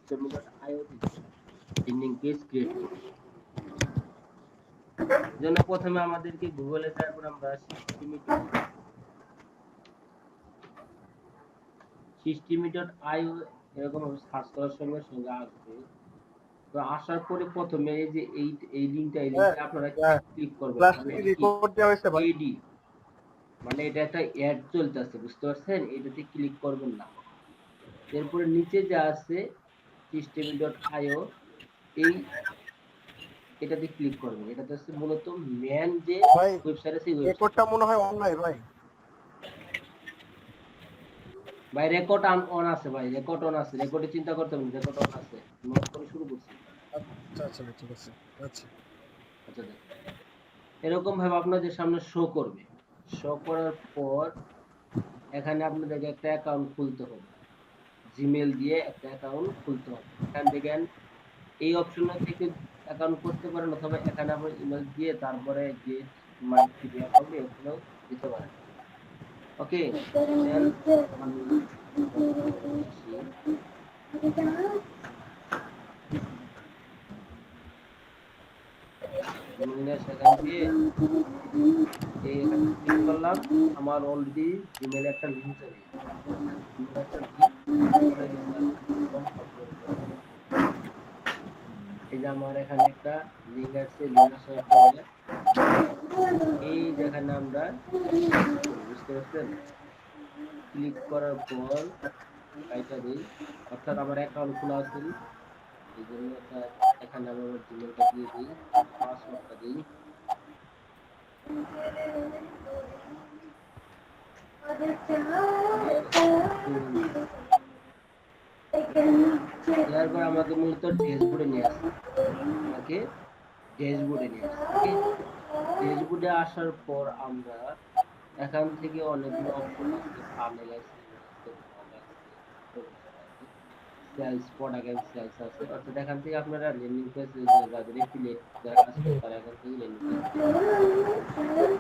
system.io থেকে লিন্ডিং page create করব। জন্য প্রথমে আমাদেরকে গুগলে যাওয়ার পর আমরা system.io এরকম সার্চ করার সঙ্গে সঙ্গে আসবে। তো আসার পরে প্রথমে এই যে এই লিংকটা আপনারা ক্লিক করবেন। রিপোর্ট দেওয়া হয়েছে ভাই। এডি মানে এটা একটা অ্যাড চলতেছে, বুঝতে পারছেন? এটাতে ক্লিক করবেন না। এরপরে নিচে যা আছে system.io এই এটাতে ক্লিক করবেন। এটাতে হচ্ছে মূলত মেন যে ওয়েবসাইট আছে এই রেকর্ডটা মনে হয় অনলাইন ভাই। ভাই রেকর্ড অন আছে ভাই, রেকর্ড অন আছে। রেকর্ডে চিন্তা করতে হবে, রেকর্ড অন আছে। নোট করে শুরু করছি। আচ্ছা আচ্ছা ঠিক আছে। আচ্ছা আচ্ছা দেখ, এরকম ভাবে আপনাদের সামনে শো করবে। শো করার পর এখানে আপনাদেরকে একটা অ্যাকাউন্ট খুলতে হবে। জিমেল দিয়ে একটা অ্যাকাউন্ট খুলতে হবে। এখান থেকে এই অপশন থেকে অ্যাকাউন্ট করতে পারেন, অথবা এখানে আপনার ইমেল দিয়ে তারপরে গেট মাই সিপি অ্যাকাউন্ট এগুলোও দিতে পারেন। ওকে, দেন আমি আসি সেখান দিয়ে এই এখানে ক্লিক করলাম। আমার অলরেডি জিমেলে একটা লিংক চলে গেছে। একটা লিংক চলে গেছে, আমি কনফার্ম করে দেব। এই যে আমার এখানে একটা লিংক আছে, লিংক আসার পরে এই যেখানে আমরা বুঝতে পারছেন, ক্লিক করার পর এটা দিই, অর্থাৎ আমার অ্যাকাউন্ট খোলা আছে, এই জন্য এখানে আমি আমার জিমেলটা দিয়ে দিই, পাসওয়ার্ডটা দিই। এরপর আমাকে মূলত ড্যাশবোর্ডে নিয়ে আসে, আমাকে ড্যাশবোর্ডে নিয়ে আসে। ওকে, ড্যাশবোর্ডে আসার পর আমরা এখান থেকে অনেকগুলো অপশন আছে, ফানেল আছে, ব্লগ আছে, প্রমোশন আছে, সেলস, প্রোডাক্ট এন্ড সেলস আছে। অর্থাৎ এখান থেকে আপনারা ল্যান্ডিং পেজ যাদের এফিলিয়েট যারা কাজ করে তারা এখান থেকে ল্যান্ডিং পেজ ক্রিয়েট করতে পারে।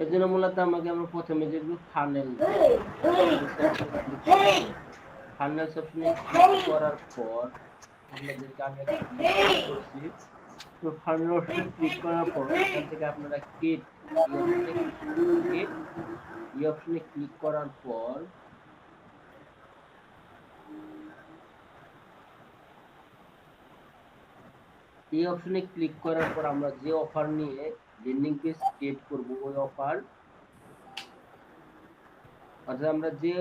এর জন্য মূলত আমাকে আমরা প্রথমে যেগুলো ফানেল ফানেল অপশনে ক্লিক করার পর আপনাদেরকে আমি একটা লিংক করছি। তো ফানেল অপশনে ক্লিক করার পর এখান থেকে আপনারা গেট এই অপশনে ক্লিক করার পর এই অপশনে ক্লিক করার পর আমরা যে অফার নিয়ে ল্যান্ডিং পেজ ক্রিয়েট করব ওই অফার, অর্থাৎ আমরা যে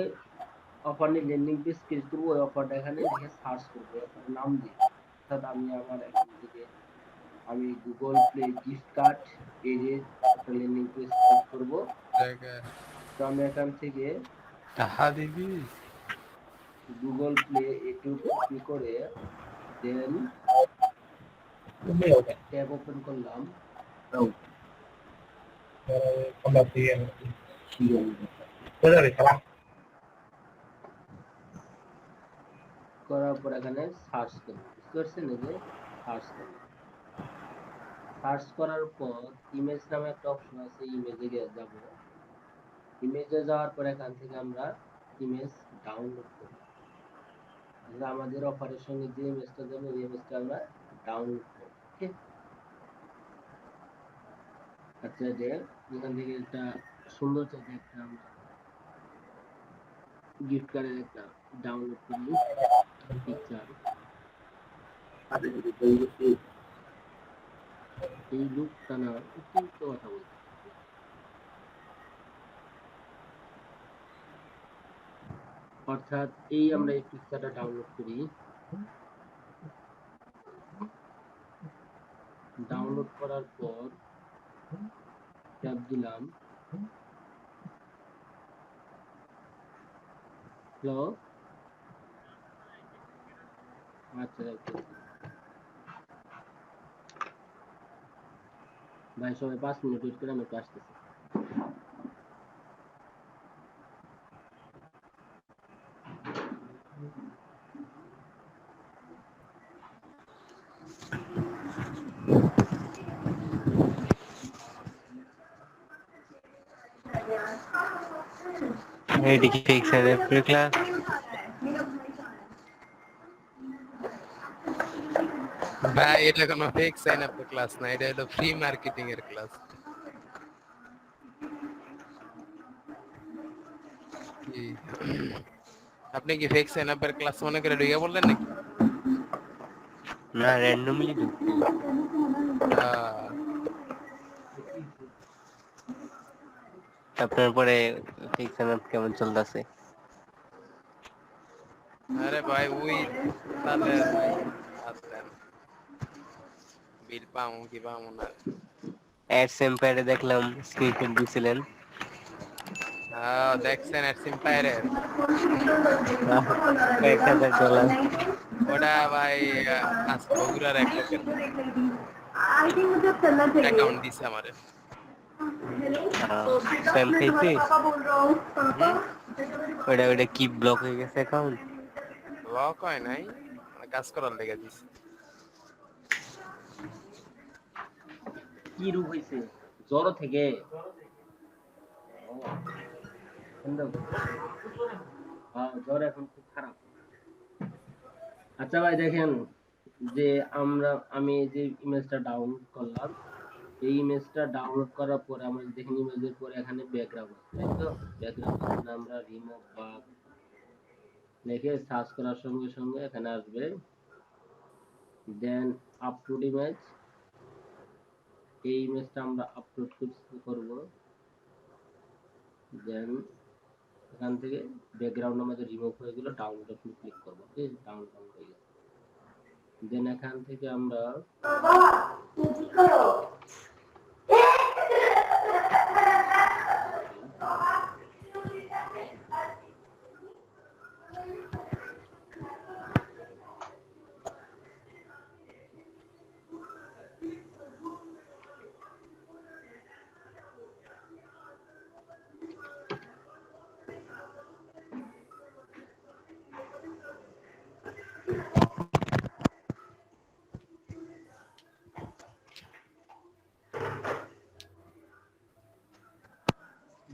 অফার নিয়ে ল্যান্ডিং পেজ ক্রিয়েট করব ওই অফারটা এখানে লিখে সার্চ করব, অফারের নাম দিয়ে। অর্থাৎ আমি আমার এখান থেকে আমি গুগল প্লে গিফট কার্ড এই যে একটা ল্যান্ডিং পেজ ক্রিয়েট করব। তো আমি এখান থেকে গুগল প্লে একটু কপি করে দেন ট্যাব ওপেন করলাম। করার পর এখানে সার্চ করব, বুঝতে পারছেন? এই যে সার্চ করব, সার্চ করার পর ইমেজ নামে একটা অপশন আছে, ইমেজে যাব। ইমেজে যাওয়ার পর এখান থেকে আমরা ইমেজ ডাউনলোড করব। আমাদের অফারের সঙ্গে যে ইমেজটা দেবো ওই ইমেজটা আমরা ডাউনলোড করব। ওকে, আচ্ছা যে এখান থেকে একটা সুন্দর চাইতে একটা আমরা গিফট কার্ডের একটা ডাউনলোড করি পিকচার। এই লুকটা না অতিরিক্ত কথা বলতে, অর্থাৎ এই আমরা এই পিকচারটা ডাউনলোড করি। ডাউনলোড করার পর ট্যাব দিলাম। হ্যালো, আচ্ছা ভাই সবাই 5 মিনিট ওয়েট করে আমি একটু আসতেছি। Ready to fix it every class. ভাই এটা কোনো ফেক সাইন আপ ক্লাস না, এটা হলো ফ্রি মার্কেটিং এর ক্লাস। কি আপনি কি ফেক সাইন আপের ক্লাস মনে করে ঢুকে বললেন নাকি? না, র্যান্ডমলি ঢুকছি। আহ, আপনার পরে ফিকশন কেমন চলতেছে? আরে ভাই ওই তাহলে ভাই বাদ দেন, বিল পামু কি পামু না। অ্যাডস এম্পায়ারে দেখলাম স্ক্রিনশট দিছিলেন। দেখছেন এর সিম্পায়ারের? $1,000। ওটা ভাই আজকে বগুড়ার এক লোকের অ্যাকাউন্ট দিছে আমারে। স্প্যাম খাইছে। হুম, ওটা কি ব্লক হয়ে গেছে অ্যাকাউন্ট? লক হয় নাই, মানে কাজ করার লেগে দিছে। কি রোগ হয়েছে? জ্বর থেকে? ও, ঠান্ডা হয়েছে। হ্যাঁ, জ্বর এখন খুব খারাপ। আচ্ছা ভাই দেখেন, যে আমি যে ইমেজটা ডাউনলোড করলাম, এই ইমেজটা ডাউনলোড করার পরে আমরা দেখেন ইমেজের পরে এখানে ব্যাকগ্রাউন্ড আছে, তাই তো? ব্যাকগ্রাউন্ড এখানে আমরা রিমুভ বা লিখে সার্চ করার সঙ্গে সঙ্গে এখানে আসবে, দেন আপলোড ইমেজ। এই ইমেজটা আমরা আপলোড করব, দেন এখান থেকে ব্যাকগ্রাউন্ড আমাদের রিমুভ হয়ে গেল, ডাউনলোড অপশন ক্লিক করবো, ঠিক আছে? ডাউনলোড হয়ে গেছে। দেন এখান থেকে আমরা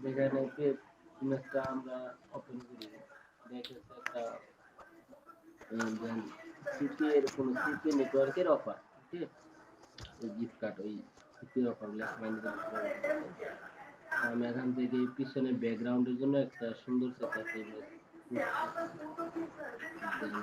যেখানে ইমেজটা আমরা ওপেন করি, দেখেছে একটা দেন সিপিএ এর কোন সিপিএ নেটওয়ার্কের অফার, ঠিক আছে? ওই গিফট কার্ড, ওই সিপিএ অফার লেখা মাইন্ড করে দিচ্ছে। আমি এখান থেকে পিছনে ব্যাকগ্রাউন্ডের জন্য একটা সুন্দর সে একটা ইমেজ করছি, দেন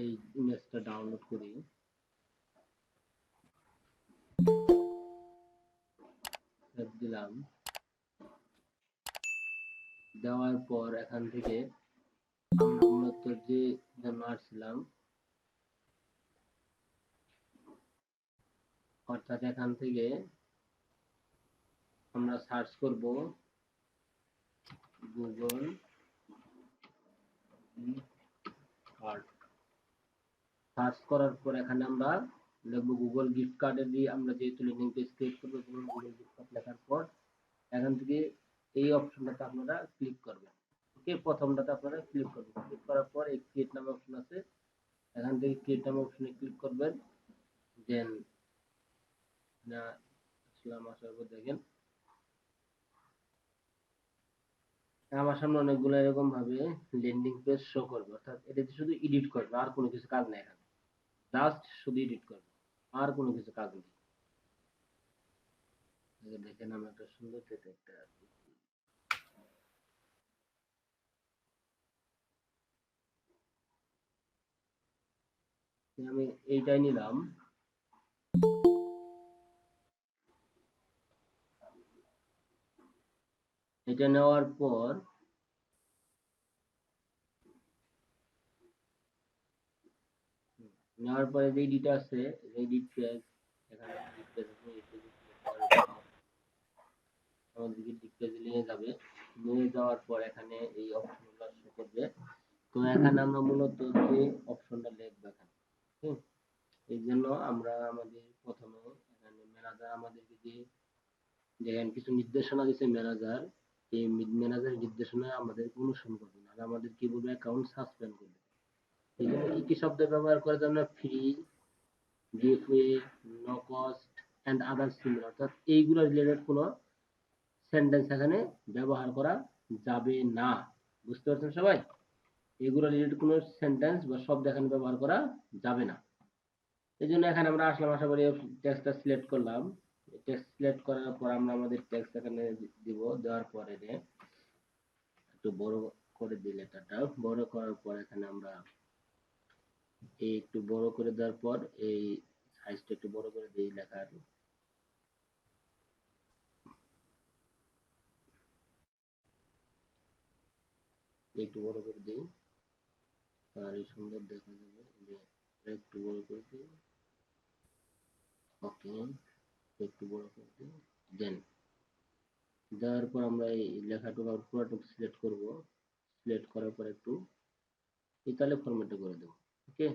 এই ইমেজটা ডাউনলোড করি, সেভ দিলাম। দেওয়ার পর এখান থেকে আমরা মূলত যে জন্য আসছিলাম, অর্থাৎ এখান থেকে আমরা সার্চ করব গুগল কার্ড। সার্চ করার পর এখানে আমরা লিখবো গুগল গিফট কার্ডের দিয়ে আমরা যেহেতু ল্যান্ডিং পেজ ক্রিয়েট করবো, গুগল গিফট কার্ড লেখার পর এখান থেকে এই অপশনটাতে আপনারা ক্লিক করবেন। ওকে, প্রথমটাতে আপনারা ক্লিক করবেন। ক্লিক করার পর এই ক্রিয়েট নামে অপশন আছে, এখান থেকে ক্রিয়েট নামে অপশনে ক্লিক করবেন। দেন না আসলাম, আসার পর দেখেন আমার সামনে অনেকগুলো এরকম ভাবে ল্যান্ডিং পেজ শো করবে, অর্থাৎ এটা শুধু এডিট করবে, আর কোনো কিছু কাজ নেই এখানে, জাস্ট শুধু এডিট করবে, আর কোনো কিছু কাজ নেই। দেখেন আমি একটা সুন্দর থেকে একটা আমি এইটাই নিলাম। এটা নেওয়ার পর যে এডিট আছে, এডিট পেজ, এখানে এডিট পেজ আছে, এই পেজে ক্লিক করার পর আমাদেরকে এডিট পেজে নিয়ে যাবে। নিয়ে যাওয়ার পর এখানে এই অপশনগুলো শো করবে। তো এখানে আমরা মূলত যে অপশনটা লিখবো এখানে, হুম, এই জন্য আমরা আমাদের প্রথমে এখানে ম্যানেজার আমাদেরকে যে যেখানে কিছু নির্দেশনা দিচ্ছে ম্যানেজার, এই ম্যানেজার নির্দেশনা আমাদের অনুসরণ করবে, না আমাদের কি বলবে, অ্যাকাউন্ট সাসপেন্ড করবে। এখানে কি কি শব্দ ব্যবহার করার জন্য free, giveaway, no cost and other similar, অর্থাৎ এইগুলো রিলেটেড কোনো সেন্টেন্স এখানে ব্যবহার করা যাবে না। বুঝতে পারছেন সবাই? এগুলো রিলেটেড কোনো সেন্টেন্স বা শব্দ এখানে ব্যবহার করা যাবে না। এই জন্য এখানে আমরা আসলাম, আশা করি টেক্সটটা সিলেক্ট করলাম। টেক্সট সিলেক্ট করার পর আমরা আমাদের টেক্সট এখানে দিব, দেওয়ার পরে একটু বড় করে দিই, লেটারটা বড় করার পর এখানে আমরা এই একটু বড় করে দেওয়ার পর এই সাইজটা একটু বড় করে দিই লেখার, একটু বড় করে দিই, আর এই সুন্দর দেখা যাবে যে একটু বড় করে দিই। ওকে, একটু বড় করে দিই। দেন দেওয়ার পর আমরা এই লেখাটুকু আবার পুরোটুকু সিলেক্ট করব। সিলেক্ট করার পর একটু ইতালি ফরম্যাটে করে দেবো। ওকে,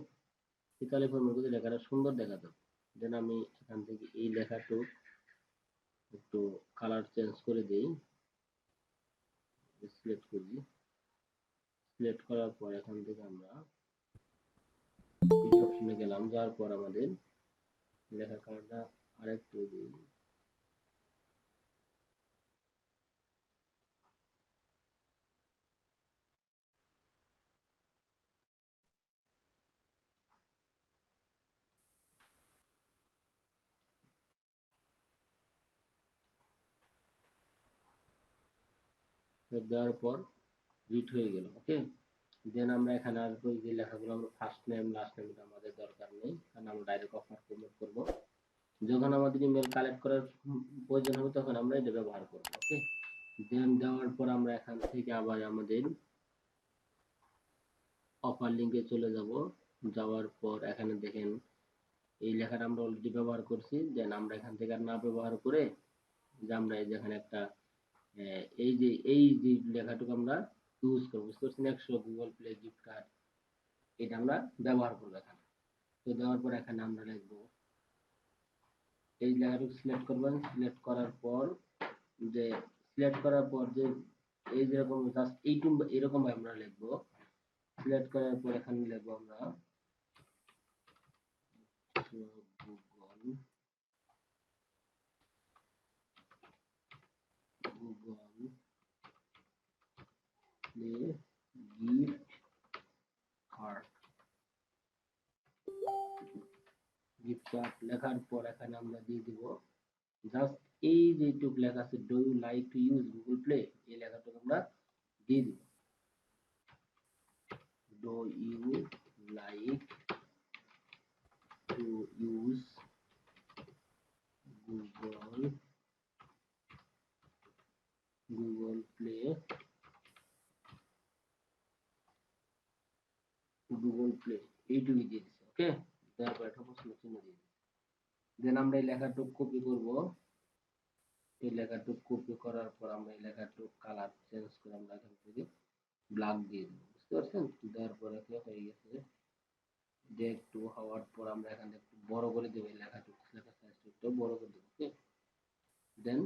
ইতালি ফরম্যাট করে লেখাটা সুন্দর দেখা যাবে। দেন আমি এখান থেকে এই লেখাটুকু একটু কালার চেঞ্জ করে দিই, সিলেক্ট করি। সিলেক্ট করার পর এখান থেকে আমরা এই অপশনে গেলাম, যাওয়ার পর আমাদের লেখার কালারটা আরেকটু দিই। দেওয়ার পর রিড হয়ে গেল। ওকে, দেন আমরা এখানে আসবো, যে লেখাগুলো আমরা ফার্স্ট নেম লাস্ট নেম আমাদের দরকার নেই, কারণ আমরা ডাইরেক্ট অফার প্রমোট করবো। যখন আমাদের ইমেল কালেক্ট করার প্রয়োজন হবে তখন আমরা এটা ব্যবহার করবো। ওকে, দেন দেওয়ার পর আমরা এখান থেকে আবার আমাদের অফার লিঙ্কে চলে যাব। যাওয়ার পর এখানে দেখেন এই লেখাটা আমরা অলরেডি ব্যবহার করছি। দেন আমরা এখান থেকে আর না ব্যবহার করে যে আমরা এই যেখানে একটা এই যে লেখাটুকু আমরা ইউজ করবো, বুঝতে পারছেন? 100 গুগল প্লে গিফট কার্ড, এটা আমরা ব্যবহার করবো এখানে। তো দেওয়ার পর এখানে আমরা লিখবো, এই লেখাটুকু সিলেক্ট করবেন। সিলেক্ট করার পর যে এই যেরকম জাস্ট এইটুকু এরকম ভাবে আমরা লিখবো। সিলেক্ট করার পর এখানে লিখবো আমরা Google Google play gift card. Gift card লেখার পর এখানে আমরা দিয়ে দিব জাস্ট এই যেটুক লেখা আছে, do you like to use Google Play, এই লেখাটুকু আমরা দিয়ে দিব। Do you like to use Google Play এইটুকু দিয়ে দিচ্ছি। ওকে, তারপর একটা প্রশ্ন চিহ্ন দিয়ে দিচ্ছি। দেন আমরা এই লেখাটুকু কপি করব। এই লেখাটুকু কপি করার পর আমরা এই লেখাটুকু কালার চেঞ্জ করে আমরা এখান থেকে ব্ল্যাক দিয়ে দেবো। বুঝতে পারছেন? দেওয়ার পর এটা হয়ে গেছে। যে একটু হওয়ার পর আমরা এখানে একটু বড় করে দেবো, এই লেখাটুকু লেখার সাইজটা একটু বড় করে দেবো। ওকে, দেন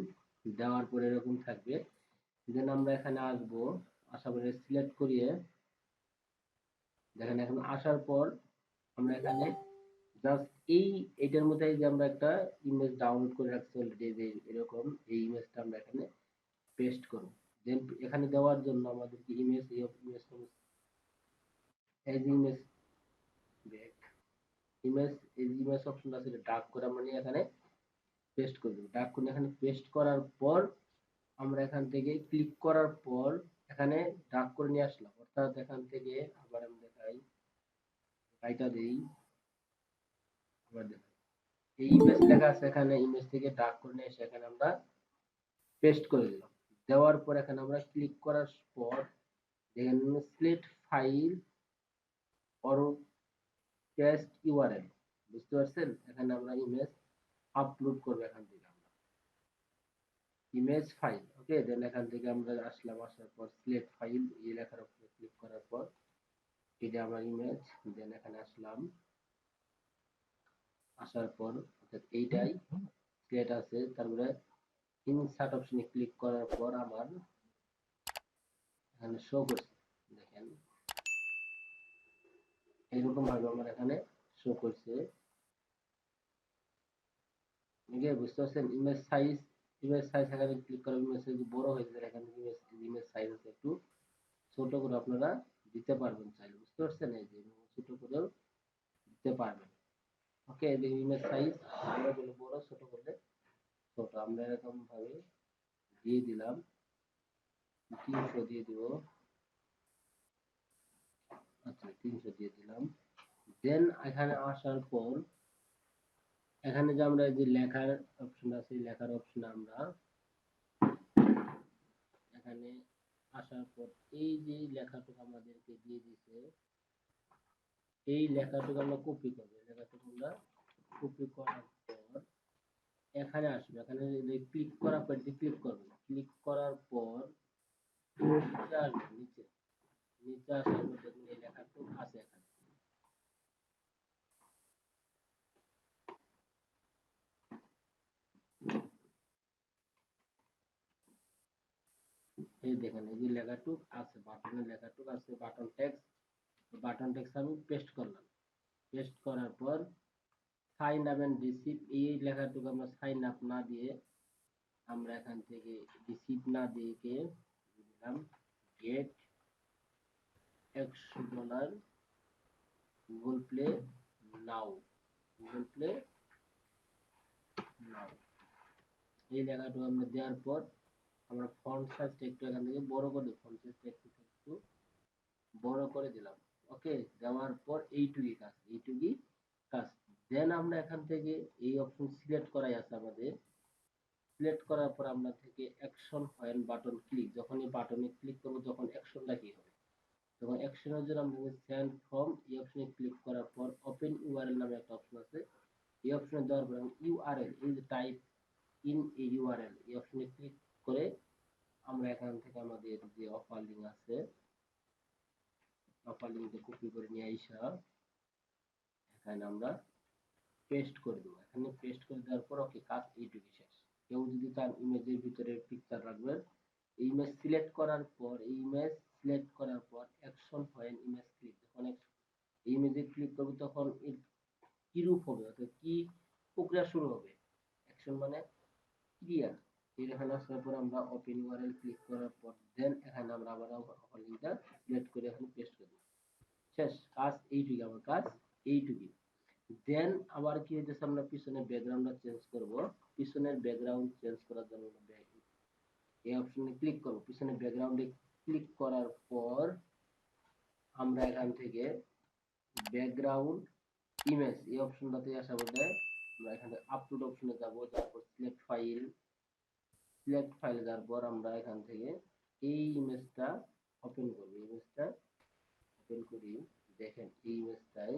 দেওয়ার পর এরকম থাকবে। দেন আমরা এখানে আসবো, আসার পরে সিলেক্ট করিয়ে দেখেন এখন আসার পর আমরা এখানে জাস্ট এইটার মধ্যে যে আমরা একটা ইমেজ ডাউনলোড করে রাখছি অলরেডি, যে এরকম এই ইমেজটা আমরা এখানে পেস্ট করব। দেন এখানে দেওয়ার জন্য আমাদেরকে image age image back image option আছে, ডাক করে আমরা নিয়ে এখানে পেস্ট করে দেব। ডাক করে এখানে পেস্ট করার পর আমরা এখান থেকে ক্লিক করার পর এখানে ডাক করে নিয়ে আসলাম, অর্থাৎ এখান থেকে আবার আমি দেখাই, এটা দেই, আবার দেখাই, এই ইমেজ লেখা আছে এখানে, ইমেজ থেকে ডাক করে নিয়ে এসে এখানে আমরা পেস্ট করে দিলাম। দেওয়ার পর এখানে আমরা ক্লিক করার পর দেখেন select file or paste URL. বুঝতে পারছেন? এখানে আমরা ইমেজ আপলোড করব এখান থেকে আমরা ইমেজ ফাইল। ওকে, দেন এখান থেকে আমরা আসলাম, আসার পর সিলেক্ট ফাইল এই লেখার উপরে ক্লিক করার পর এটা আমার ইমেজ। দেন এখানে আসলাম, আসার পর অর্থাৎ এইটাই সিলেক্ট আছে, তারপরে ইনসার্ট অপশনে ক্লিক করার পর আমার এখানে শো করছে। দেখেন এরকম ভাবে আমার এখানে শো করছে। বুঝতে পারছেন? ইমেজ সাইজ এখানে ক্লিক করে ইমেজ সাইজ বড় হয়ে যাবে। এখানে ইমেজ সাইজ আছে একটু ছোট করে আপনারা দিতে পারবেন চাইলে। বুঝতে পারছেন? এই যে ছোট করেও দিতে পারবেন। ওকে, এই ইমেজ সাইজ বড় করলে বড়, ছোট করলে ছোট। আমরা এরকম ভাবে দিয়ে দিলাম, 300 দিয়ে দিব। আচ্ছা, 300 দিয়ে দিলাম। দেন এখানে আসার পর এখানে যে আমরা যে লেখার অপশন আছে, লেখার অপশনে আমরা এখানে আসার পর এই যে লেখাটুকু আমাদেরকে দিয়ে দিছে, এই লেখাটুকু আমরা কপি করব। লেখাটুকু আমরা কপি করার পর এখানে আসবে। এখানে ক্লিক করার পর ক্লিক করবেন। ক্লিক করার পর নিচে আসবে। নিচে আসার পর দেখুন এই লেখাটুকু আছে এখানে। এই দেখেন এই যে লেখাটুক আছে, বাটনের লেখাটুক আছে, বাটন টেক্সট আমি পেস্ট করলাম। পেস্ট করার পর সাইন আপ এন্ড রিসিভ, এই লেখাটুকু আমরা সাইন আপ না দিয়ে আমরা এখান থেকে রিসিভ না দিয়ে দিলাম get $100 Google Play now. Google Play now এই লেখাটুকু আমরা দেওয়ার পর আমরা ফন্ট সাইজটা একটু এখান থেকে বড় করে দিই। ফন্ট সাইজটা একটু বড় করে দিলাম। ওকে, দেওয়ার পর এইটুকুই কাজ। দেন আমরা এখান থেকে এই অপশন সিলেক্ট করাই আছে আমাদের। সিলেক্ট করার পর আমরা থেকে অ্যাকশন পয়েন্ট বাটন ক্লিক, যখন এই বাটনে ক্লিক করব তখন অ্যাকশনটা কি হবে, তখন অ্যাকশনের জন্য আমরা সেন্ড ফ্রম এই অপশনে ক্লিক করার পর ওপেন ইউআরএল নামে একটা অপশন আছে। এই অপশনে দেওয়ার পর ইউআরএল এই যে টাইপ ইন এ ইউআরএল, এই অপশনে ক্লিক করে আমরা এখান থেকে আমাদের যে অফার লিঙ্ক আছে, অফার লিঙ্কটা কপি করে নিয়ে আইসা এখানে আমরা পেস্ট করে দেবো। এখানে পেস্ট করে দেওয়ার পর ওকে, কাজ এইটুকু শেষ। কেউ যদি চান ইমেজের ভিতরে পিকচার রাখবেন, ইমেজ সিলেক্ট করার পর অ্যাকশন পয়েন্ট ইমেজ ক্লিক, যখন ইমেজে ক্লিক করব তখন কি রূপ হবে, অর্থাৎ কি প্রক্রিয়া শুরু হবে। অ্যাকশন মানে ক্রিয়া। এখানে আসার পর আমরা ওপেন ইউআরএল ক্লিক করার পর দেন এখানে আমরা আবার অফার লিঙ্কটা সিলেক্ট করে এখানে পেস্ট করে দেব। শেষ কাজ এইটুকু, আমার কাজ এইটুকু। দেন আবার কি হইতেছে, আমরা পিছনের ব্যাকগ্রাউন্ডটা চেঞ্জ করব। পিছনের ব্যাকগ্রাউন্ড চেঞ্জ করার জন্য এই অপশনে ক্লিক করব। পিছনের ব্যাকগ্রাউন্ডে ক্লিক করার পর আমরা এখান থেকে ব্যাকগ্রাউন্ড ইমেজ এই অপশনটাতে আসা বলতে আমরা এখানে আপলোড অপশনে যাব। তারপর সিলেক্ট ফাইল যাওয়ার পর আমরা এখান থেকে এই ইমেজটা ওপেন করব। ইমেজটা ওপেন করি। দেখেন এই ইমেজটাই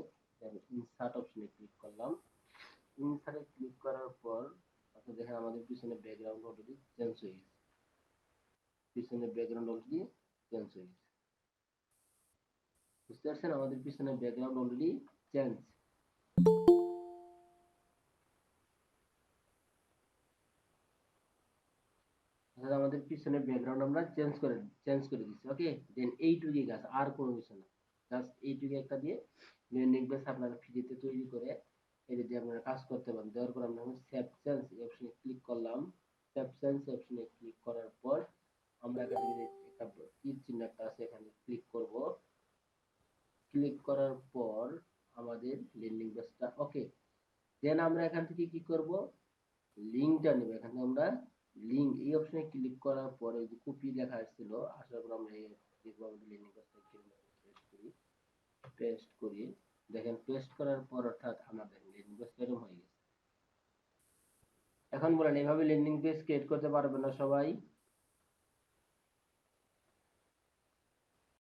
ইনসার্ট অপশনে ক্লিক করলাম। ইনসার্টে ক্লিক করার পর আপনারা দেখেন আমাদের পিছনে ব্যাকগ্রাউন্ড অলরেডি চেঞ্জ হয়ে গেছে। বুঝতে পারছেন? আমাদের পিছনে ব্যাকগ্রাউন্ড অলরেডি চেঞ্জ। আমাদের পিছনে ব্যাকগ্রাউন্ড আমরা চেঞ্জ করে দিচ্ছি। ওকে, দেন এইটুকুই কাজ, আর কোনো কিছু না। জাস্ট এইটুকু একটা দিয়ে ল্যান্ডিং পেজ আপনারা ফ্রিতে তৈরি করে এটা দিয়ে আপনারা কাজ করতে পারেন। দেওয়ার পর আমরা সেভ চেঞ্জ অপশনে ক্লিক করলাম। সেভ চেঞ্জ অপশনে ক্লিক করার পর আমরা এখান থেকে একটা তীর চিহ্ন একটা আছে, এখানে ক্লিক করব। ক্লিক করার পর আমাদের ল্যান্ডিং পেজটা ওকে। দেন আমরা এখান থেকে কি করব, লিঙ্কটা নেব। এখানে আমরা লিঙ্ক এই অপশনে ক্লিক করার পরে যে কপি লেখা আসছিল, আসার পর আমরা এই ল্যান্ডিং পেজটা পেস্ট করি। দেখেন পেস্ট করার পর অর্থাৎ আমাদের ল্যান্ডিং পেজটা এরকম হয়ে গেছে। এখন বলেন এইভাবে ল্যান্ডিং পেজ ক্রিয়েট করতে পারবে না সবাই?